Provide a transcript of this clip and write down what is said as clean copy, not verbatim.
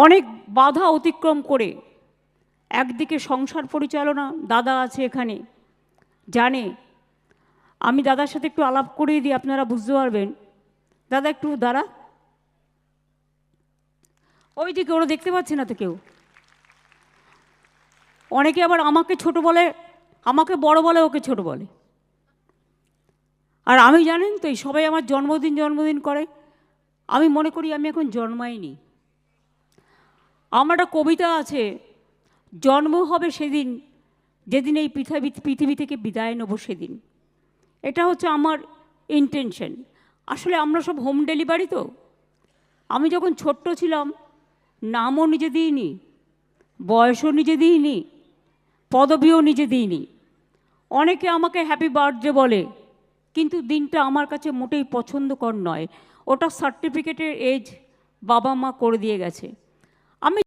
অনেক বাধা অতিক্রম করে একদিকে সংসার পরিচালনা, দাদা আছে এখানে, জানে। আমি দাদার সাথে একটু আলাপ করিয়ে দিই, আপনারা বুঝতে পারবেন। দাদা একটু দাঁড়া, ওইদিকে ওরা দেখতে পাচ্ছে না তো কেউ। অনেকে আবার আমাকে ছোট বলে, আমাকে বড় বলে, ওকে ছোট বলে। আর আমি জানেন তো, এই সবাই আমার জন্মদিন করে, আমি মনে করি আমি এখন জন্মাইনি। আমার একটা কবিতা আছে, জন্ম হবে সেদিন যেদিন এই পৃথিবী থেকে বিদায় নেব সেদিন। এটা হচ্ছে আমার ইন্টেনশন। আসলে আমরা সব হোম ডেলিভারি তো। আমি যখন ছোট্ট ছিলাম, নামও নিজে দিইনি, বয়সও নিজে দিইনি, পদবিও নিজে দিইনি। অনেকে আমাকে হ্যাপি বার্থডে বলে, কিন্তু দিনটা আমার কাছে মোটেই পছন্দকর নয়। ওটা সার্টিফিকেটের এজ বাবা মা করে দিয়ে গেছে।